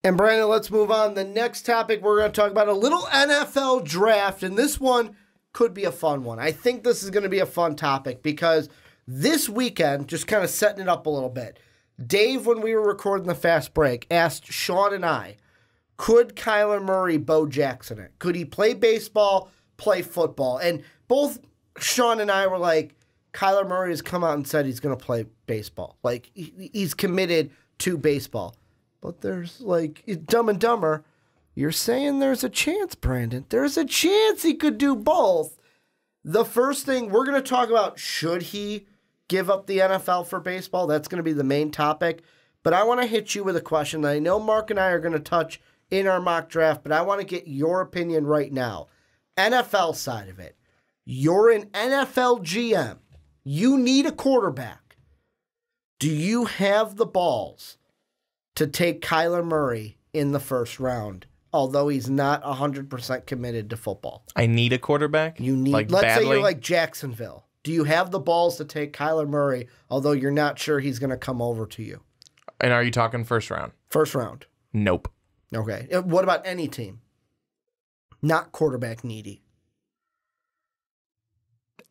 And Brandon, let's move on. The next topic, we're going to talk about a little NFL draft, and this one could be a fun one. I think this is going to be a fun topic because this weekend, just kind of setting it up a little bit, Dave, when we were recording the fast break, asked Sean and I, could Kyler Murray Bo Jackson it? Could he play baseball, play football? And both Sean and I were like, Kyler Murray has come out and said he's going to play baseball. Like, he's committed to baseball. But there's, like, Dumb and Dumber, you're saying there's a chance, Brandon. There's a chance he could do both. The first thing, we're going to talk about, should he give up the NFL for baseball? That's going to be the main topic. But I want to hit you with a question that I know Mark and I are going to touch in our mock draft, but I want to get your opinion right now. NFL side of it. You're an NFL GM. You need a quarterback. Do you have the balls to take Kyler Murray in the first round, although he's not 100% committed to football? I need a quarterback? You need, like, let's badly? say you're like Jacksonville. Do you have the balls to take Kyler Murray, although you're not sure he's going to come over to you? And are you talking first round? First round. Nope. Okay. What about any team? Not quarterback needy.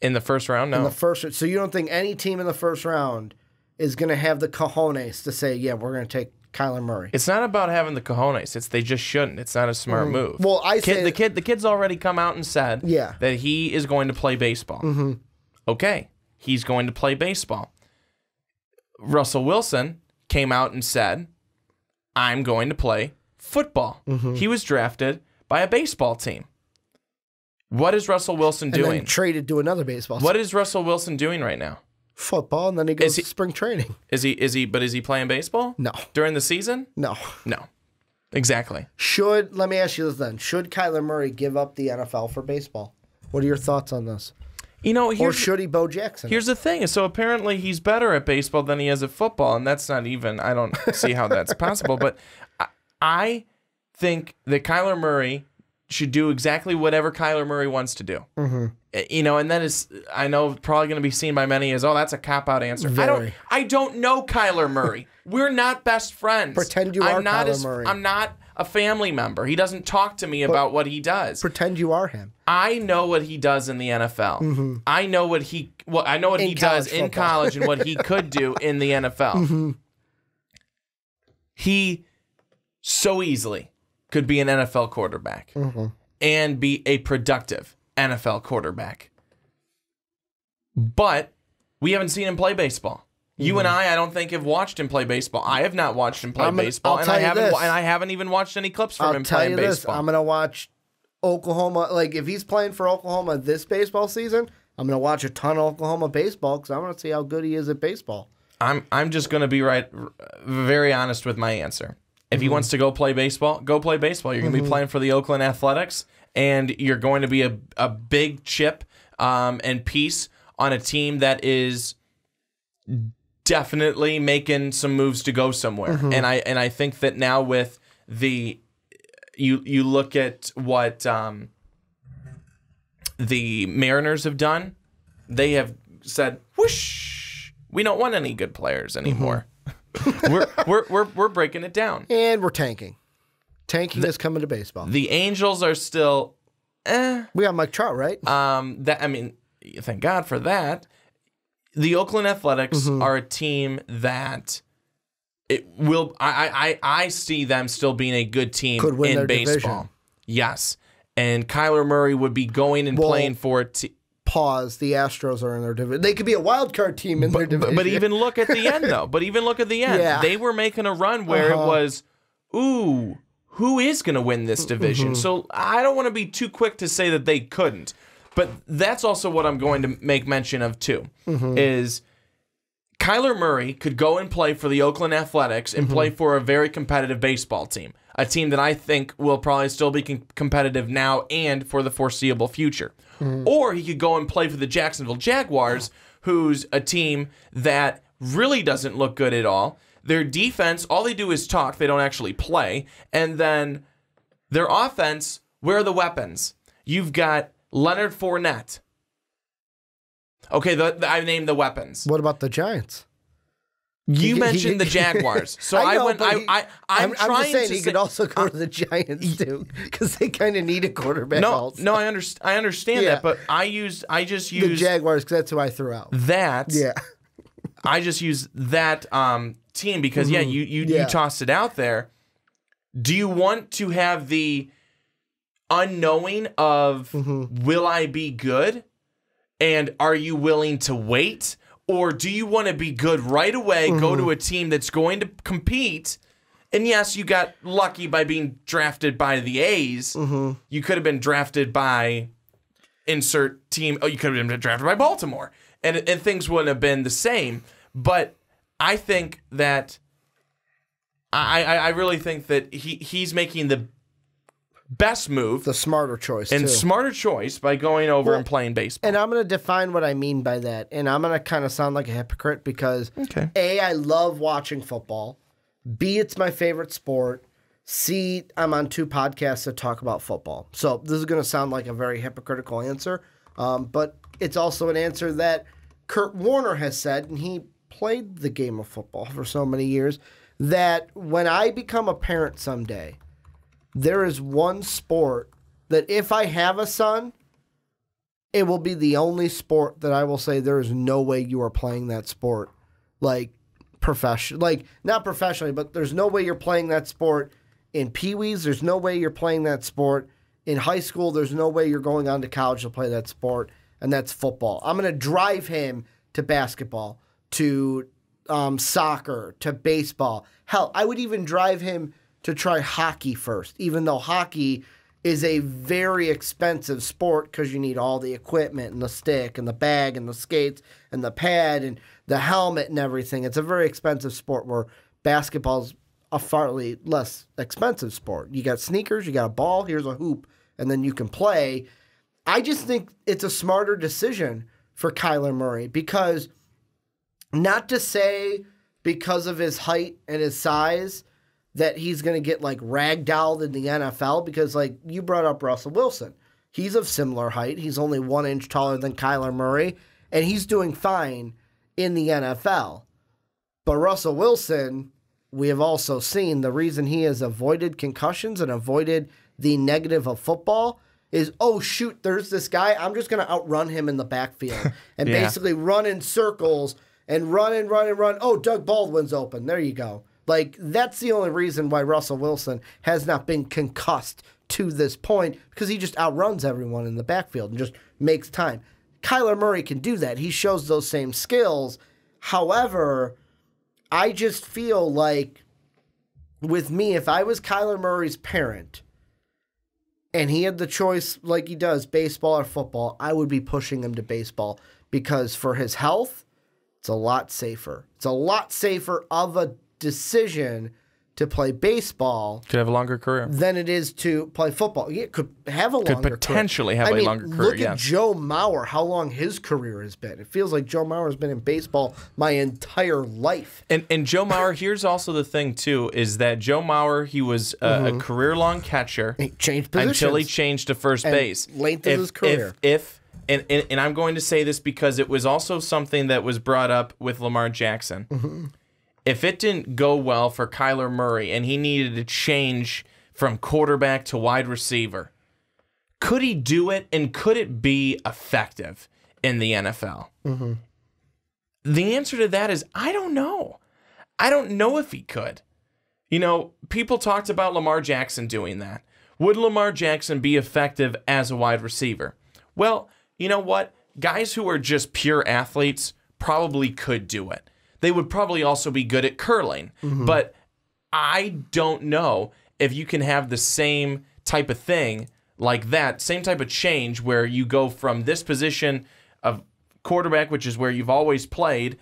In the first round, no. In the first, so you don't think any team in the first round is going to have the cojones to say, yeah, we're going to take Kyler Murray? It's not about having the cojones. It's they just shouldn't. It's not a smart move. Well, the kid's already come out and said that he is going to play baseball. Mm-hmm. Okay, he's going to play baseball. Russell Wilson came out and said, I'm going to play football. Mm-hmm. He was drafted by a baseball team. What is Russell Wilson doing? And then traded to another baseball team. What is Russell Wilson doing right now? Football, and then he goes to spring training. Is he playing baseball? No. During the season? No. No. Exactly. Let me ask you this then. Should Kyler Murray give up the NFL for baseball? What are your thoughts on this? Or should he Bo Jackson? Here's the thing. So apparently he's better at baseball than he is at football, and that's not even, I don't see how that's possible. But I think that Kyler Murray should do exactly whatever Kyler Murray wants to do. Mm-hmm. And that is, I know, probably going to be seen by many as, oh, that's a cop-out answer. Very. I don't know Kyler Murray. We're not best friends. Pretend you are Kyler Murray. I'm not a family member. He doesn't talk to me about what he does. Pretend you are him. I know what he does in the NFL. Mm-hmm. I know what he does in college and what he could do in the NFL. Mm-hmm. He so easily could be an NFL quarterback and be a productive NFL quarterback. But we haven't seen him play baseball. You and I don't think have watched him play baseball. I have not watched him play baseball, and I haven't even watched any clips from him playing baseball. I'm gonna watch Oklahoma. Like, if he's playing for Oklahoma this baseball season, I'm gonna watch a ton of Oklahoma baseball because I want to see how good he is at baseball. I'm just gonna be very honest with my answer. If he wants to go play baseball, go play baseball. You're gonna be playing for the Oakland Athletics, and you're going to be a big chip and piece on a team that is definitely making some moves to go somewhere. And I think that now with the you look at what the Mariners have done, they have said, whoosh, we don't want any good players anymore. We're breaking it down. And we're tanking. Tanking is coming to baseball. The Angels are still we got Mike Trout, right? Thank God for that. The Oakland Athletics are a team that I see them still being a good team in baseball. Division. Yes. And Kyler Murray would be going and playing for a team. Pause. The Astros are in their division. They could be a wild card team in their division. But even look at the end, though. Yeah. They were making a run where it was, ooh, who is going to win this division? So I don't want to be too quick to say that they couldn't. But that's also what I'm going to make mention of, too, is Kyler Murray could go and play for the Oakland Athletics and play for a very competitive baseball team, a team that I think will probably still be competitive now and for the foreseeable future. Or he could go and play for the Jacksonville Jaguars, who's a team that really doesn't look good at all. Their defense, all they do is talk. They don't actually play. And then their offense, where are the weapons? You've got Leonard Fournette. Okay, I named the weapons. What about the Giants? You mentioned the Jaguars, so I know, went. but I'm just trying saying to he say, could also go to the Giants too, because they kind of need a quarterback. No, I understand Yeah. that, but I just the used Jaguars because that's who I threw out. that. Yeah, I just used that team because you tossed it out there. Do you want to have the unknowing of will I be good, and are you willing to wait? Or do you want to be good right away, go to a team that's going to compete? And yes, you got lucky by being drafted by the A's. You could have been drafted by insert team. Oh, you could have been drafted by Baltimore. And things wouldn't have been the same. But I think that I really think that he's making the best move. the smarter choice And too. smarter choice by going over and playing baseball. And I'm going to define what I mean by that. And I'm going to kind of sound like a hypocrite because, Okay. A, I love watching football. B, it's my favorite sport. C, I'm on 2 podcasts that talk about football. So this is going to sound like a very hypocritical answer. But it's also an answer that Kurt Warner has said, and he played the game of football for so many years, that when I become a parent someday, there is one sport that if I have a son, it will be the only sport that I will say there is no way you are playing that sport like not professionally, but there's no way you're playing that sport in Pee-wees. There's no way you're playing that sport in high school. There's no way you're going on to college to play that sport, and that's football. I'm going to drive him to basketball, to soccer, to baseball. Hell, I would even drive him to try hockey first, even though hockey is a very expensive sport because you need all the equipment and the stick and the bag and the skates and the pad and the helmet and everything. It's a very expensive sport where basketball's a far less expensive sport. You got sneakers, you got a ball, here's a hoop, and then you can play. I just think it's a smarter decision for Kyler Murray because not to say because of his height and his size that he's going to get like ragdolled in the NFL because like you brought up Russell Wilson. He's of similar height. He's only 1 inch taller than Kyler Murray, and he's doing fine in the NFL. But Russell Wilson, we have also seen the reason he has avoided concussions and avoided the negative of football is, oh, shoot, there's this guy. I'm just going to outrun him in the backfield and basically run in circles and run and run and run. Oh, Doug Baldwin's open. There you go. Like, that's the only reason why Russell Wilson has not been concussed to this point because he just outruns everyone in the backfield and just makes time. Kyler Murray can do that. He shows those same skills. However, I just feel like with me, if I was Kyler Murray's parent and he had the choice like he does, baseball or football, I would be pushing him to baseball because for his health, it's a lot safer. It's a lot safer of a decision to play baseball Could have a longer career. than it is to play football. It could have a longer potentially career. have a longer career, Look at yes. Joe Mauer, how long his career has been. It feels like Joe Mauer has been in baseball my entire life. And Joe Mauer, here's also the thing, too, is that Joe Mauer, he was a career-long catcher He changed positions. until he changed to first base. Length of his career. And I'm going to say this because it was also something that was brought up with Lamar Jackson. If it didn't go well for Kyler Murray and he needed to change from quarterback to wide receiver, could he do it and could it be effective in the NFL? The answer to that is I don't know. I don't know if he could. You know, people talked about Lamar Jackson doing that. Would Lamar Jackson be effective as a wide receiver? Well, you know what? Guys who are just pure athletes probably could do it. They would probably also be good at curling. But I don't know if you can have the same type of thing like that, same type of change where you go from this position of quarterback, which is where you've always played,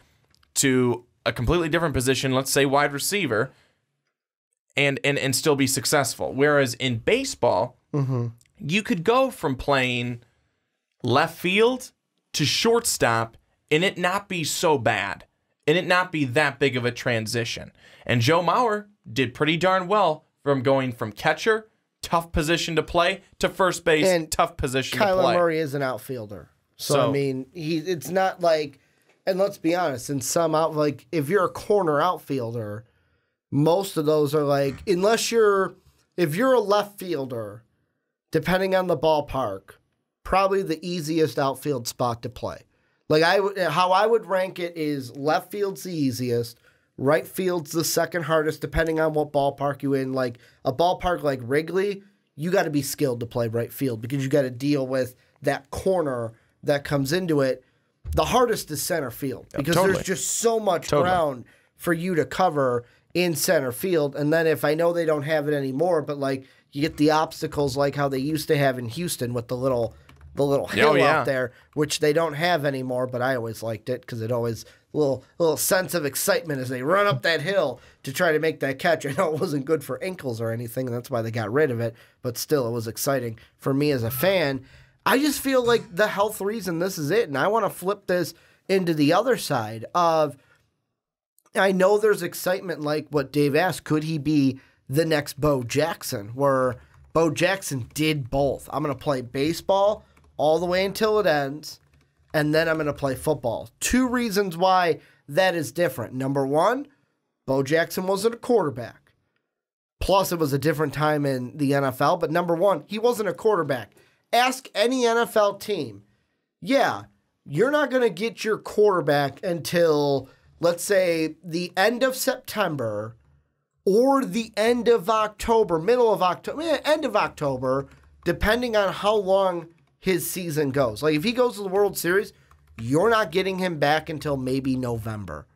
to a completely different position, let's say wide receiver, and still be successful. Whereas in baseball, you could go from playing left field to shortstop and it not be so bad. And it not be that big of a transition. And Joe Mauer did pretty darn well from going from catcher, tough position to play, to first base, And tough position to play. Kyler Murray is an outfielder. So I mean, it's not like And let's be honest, in some like if you're a corner outfielder, most of those are like, if you're a left fielder, depending on the ballpark, probably the easiest outfield spot to play. Like how I would rank it is left field's the easiest, right field's the second hardest, depending on what ballpark you're in. Like a ballpark like Wrigley, you got to be skilled to play right field because you got to deal with that corner that comes into it. The hardest is center field because there's just so much ground for you to cover in center field. And then if I know they don't have it anymore, but like you get the obstacles like how they used to have in Houston with the little hill out there, which they don't have anymore, but I always liked it because it always little sense of excitement as they run up that hill to try to make that catch. I know it wasn't good for ankles or anything, and that's why they got rid of it, but still it was exciting for me as a fan. I just feel like the health reason this is it, and I want to flip this into the other side of, I know there's excitement like what Dave asked, could he be the next Bo Jackson, where Bo Jackson did both. I'm going to play baseball all the way until it ends, and then I'm going to play football. Two reasons why that is different. Number one, Bo Jackson wasn't a quarterback. Plus, it was a different time in the NFL, but number one, he wasn't a quarterback. Ask any NFL team. Yeah, you're not going to get your quarterback until, let's say, the end of September or the end of October, middle of October, end of October, depending on how long his season goes. Like, if he goes to the World Series, you're not getting him back until maybe November.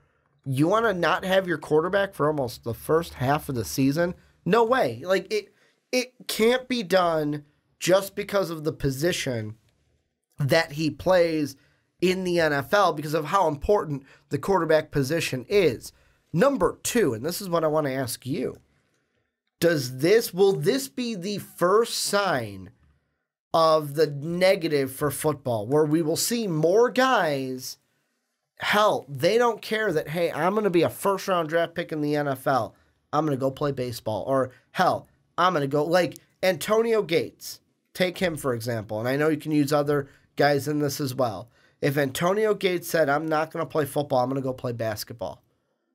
You want to not have your quarterback for almost the first half of the season? No way. Like, it can't be done just because of the position that he plays in the NFL, because of how important the quarterback position is. Number two, and this is what I want to ask you, will this be the first sign of the negative for football, where we will see more guys, hell, they don't care that, hey, I'm going to be a first-round draft pick in the NFL. I'm going to go play baseball. Or, hell, I'm going to go, like Antonio Gates. Take him, for example, and I know you can use other guys in this as well. If Antonio Gates said, I'm not going to play football, I'm going to go play basketball.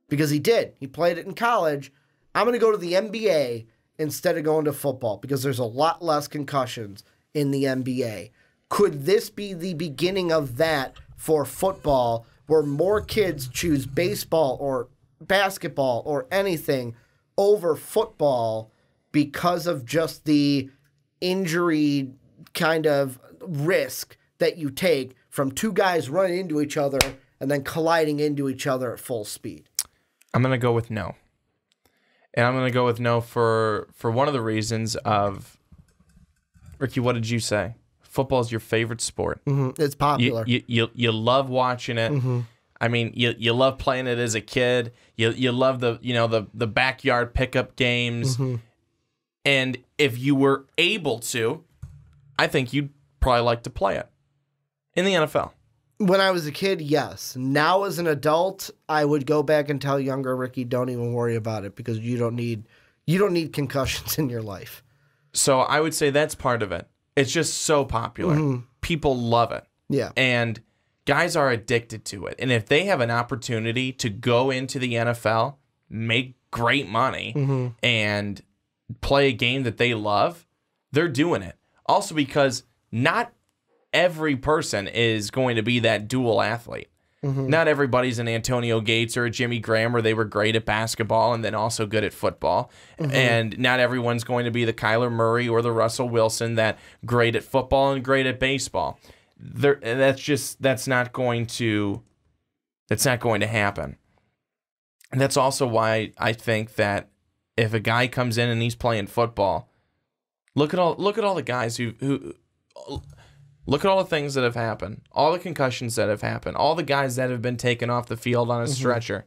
Because he did. He played it in college. I'm going to go to the NBA instead of going to football because there's a lot less concussions in the NBA. Could this be the beginning of that for football, where more kids choose baseball or basketball or anything over football because of just the injury kind of risk that you take from two guys running into each other and then colliding into each other at full speed? I'm going to go with no. And I'm going to go with no for one of the reasons of, Ricky, what did you say? Football is your favorite sport. Mm-hmm. It's popular. You love watching it. Mm-hmm. I mean, you love playing it as a kid. You love the backyard pickup games. Mm-hmm. And if you were able to, I think you'd probably like to play it in the NFL. When I was a kid, yes. Now as an adult, I would go back and tell younger Ricky, don't even worry about it because you don't need concussions in your life. So I would say that's part of it. It's just so popular. Mm-hmm. People love it. Yeah. And guys are addicted to it. And if they have an opportunity to go into the NFL, make great money, mm-hmm. and play a game that they love, they're doing it. Also because not every person is going to be that dual athlete. Mm-hmm. Not everybody's an Antonio Gates or a Jimmy Graham where they were great at basketball and then also good at football. Mm-hmm. And not everyone's going to be the Kyler Murray or the Russell Wilson that great at football and great at baseball. That's not going to happen. And that's also why I think that if a guy comes in and he's playing football, look at all the guys who look at all the things that have happened, all the concussions that have happened, all the guys that have been taken off the field on a stretcher.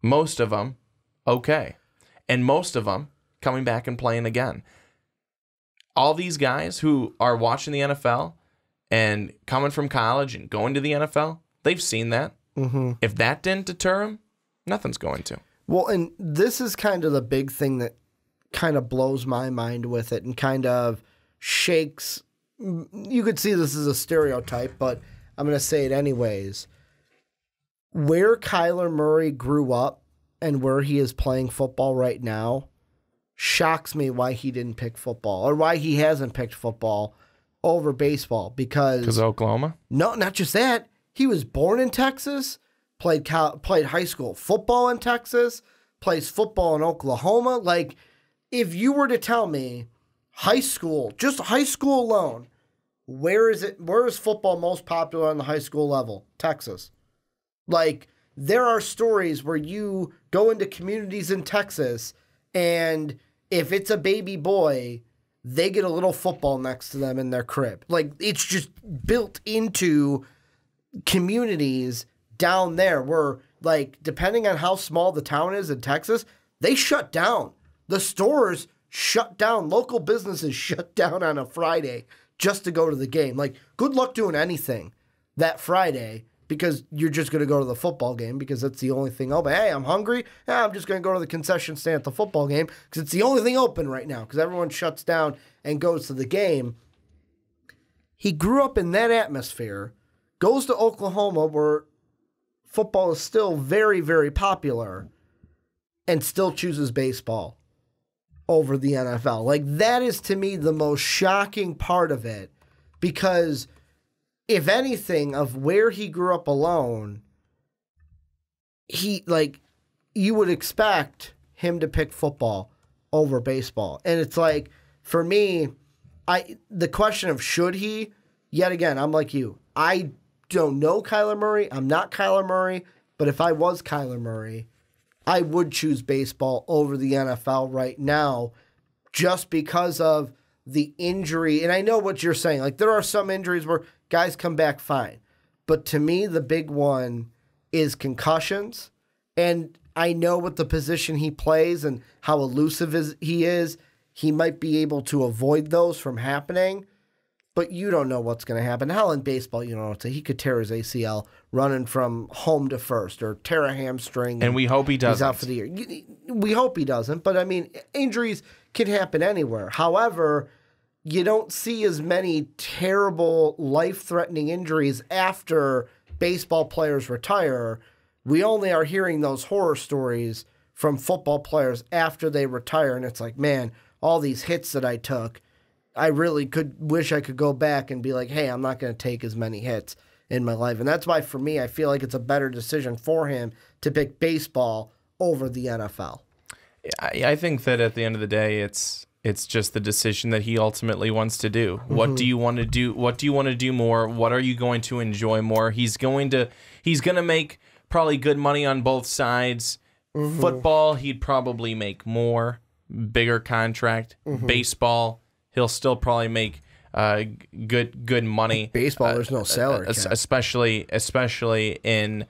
Mm-hmm. Most of them, okay. And most of them coming back and playing again. All these guys who are watching the NFL and coming from college and going to the NFL, they've seen that. Mm-hmm. If that didn't deter them, nothing's going to. Well, and this is kind of the big thing that kind of blows my mind with it and kind of shakes. You could see this as a stereotype, but I'm going to say it anyways. where Kyler Murray grew up and where he is playing football right now shocks me why he didn't pick football or why he hasn't picked football over baseball. Because of Oklahoma? No, not just that. He was born in Texas, played high school football in Texas, plays football in Oklahoma. Like, if you were to tell me high school, just high school alone, where is football most popular on the high school level? Texas. Like, there are stories where you go into communities in Texas, and if it's a baby boy, they get a little football next to them in their crib. Like, it's just built into communities down there where, like, depending on how small the town is in Texas, they shut down. The stores shut down. Local businesses shut down on a Friday just to go to the game. Like, good luck doing anything that Friday because you're just going to go to the football game because that's the only thing open. Hey, I'm hungry. Yeah, I'm just going to go to the concession stand at the football game because it's the only thing open right now because everyone shuts down and goes to the game. He grew up in that atmosphere, goes to Oklahoma where football is still very, very popular, and still chooses baseball over the NFL. Like, that is, to me, the most shocking part of it because, if anything, of where he grew up alone, you would expect him to pick football over baseball. And it's like, for me, the question of should he, yet again, I'm like you. I don't know Kyler Murray. I'm not Kyler Murray. But if I was Kyler Murray, I would choose baseball over the NFL right now just because of the injury. And I know what you're saying. Like, there are some injuries where guys come back fine. But to me, the big one is concussions. And I know with the position he plays and how elusive he is, he might be able to avoid those from happening. But you don't know what's going to happen. Hell, in baseball, you know, he could tear his ACL running from home to first or tear a hamstring. And we hope he doesn't. He's out for the year. We hope he doesn't. But, I mean, injuries can happen anywhere. However, you don't see as many terrible, life-threatening injuries after baseball players retire. We only are hearing those horror stories from football players after they retire. And it's like, man, all these hits that I took, I really wish I could go back and be like, hey, I'm not going to take as many hits in my life. And that's why, for me, I feel like it's a better decision for him to pick baseball over the NFL. I think that at the end of the day, it's just the decision that he ultimately wants to do. Mm-hmm. What do you want to do? What do you want to do more? What are you going to enjoy more? He's going to make probably good money on both sides. Mm-hmm. Football, he'd probably make more, bigger contract. Mm-hmm. Baseball, he'll still probably make good money. Baseball, there's no salary cap. Especially in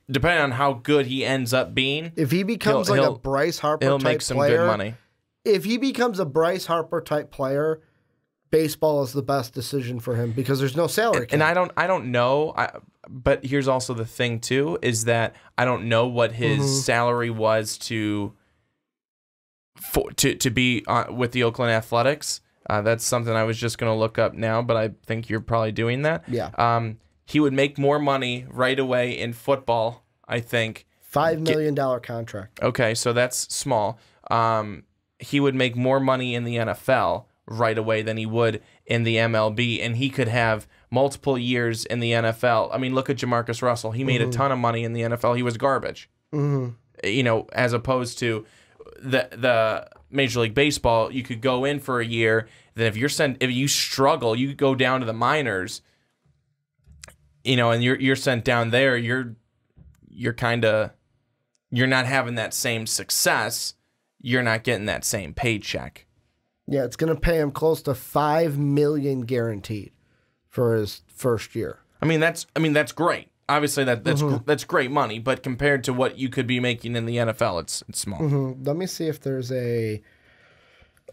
depending on how good he ends up being. If he becomes a Bryce Harper he'll type make some player, good money. If he becomes a Bryce Harper type player, baseball is the best decision for him because there's no salary cap. And I don't know. But here's also the thing too is that I don't know what his salary was to be with the Oakland Athletics. That's something I was just going to look up now, but I think you're probably doing that. Yeah. He would make more money right away in football, I think. $5 million contract. Okay, so that's small. He would make more money in the NFL right away than he would in the MLB, and he could have multiple years in the NFL. I mean, look at Jamarcus Russell. He made a ton of money in the NFL. He was garbage. Mm-hmm. You know, as opposed to the Major League Baseball, you could go in for a year. Then if you struggle, you go down to the minors. You know, and you're sent down there. You're not having that same success. You're not getting that same paycheck. Yeah, it's going to pay him close to $5 million guaranteed for his first year. I mean that's great. Obviously that's great money, but compared to what you could be making in the NFL, it's small. Mm-hmm. Let me see if there's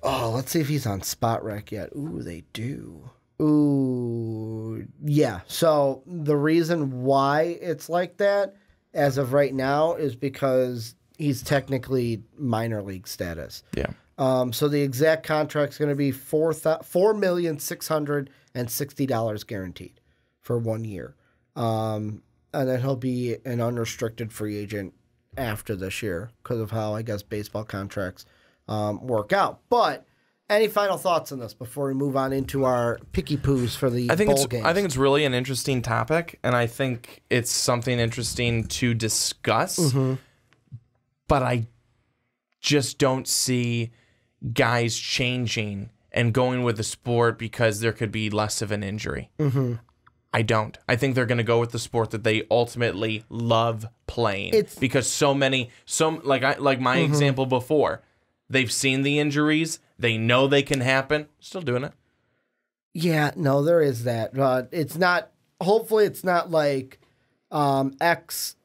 let's see if he's on Spot Rec yet. Ooh, they do. Ooh, yeah. So the reason why it's like that as of right now is because he's technically minor league status. Yeah. So the exact contract's going to be $4,660,000 guaranteed for 1 year. and then he'll be an unrestricted free agent after this year because of how, I guess, baseball contracts work out. But any final thoughts on this before we move on into our picky poos for the bowl games? I think it's really an interesting topic, and I think it's something interesting to discuss. Mm-hmm. But I just don't see guys changing and going with the sport because there could be less of an injury. Mm-hmm. I don't. I think they're going to go with the sport that they ultimately love playing. Because like my mm-hmm. example before, they've seen the injuries, they know they can happen, still doing it. Yeah, no, there is that. Hopefully it's not like ex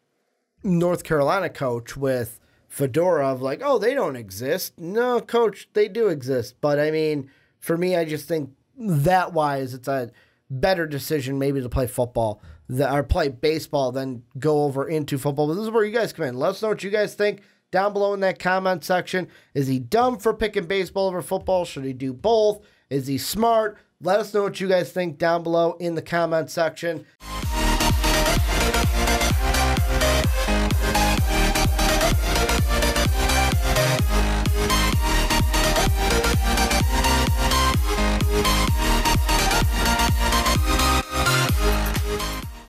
North Carolina coach with Fedora of like, oh, they don't exist. No, coach, they do exist. But I mean, for me, I just think that wise, it's a better decision maybe to play football or play baseball than go over into football. But this is where you guys come in. Let us know what you guys think down below in that comment section. Is he dumb for picking baseball over football? Should he do both? Is he smart? Let us know what you guys think down below in the comment section.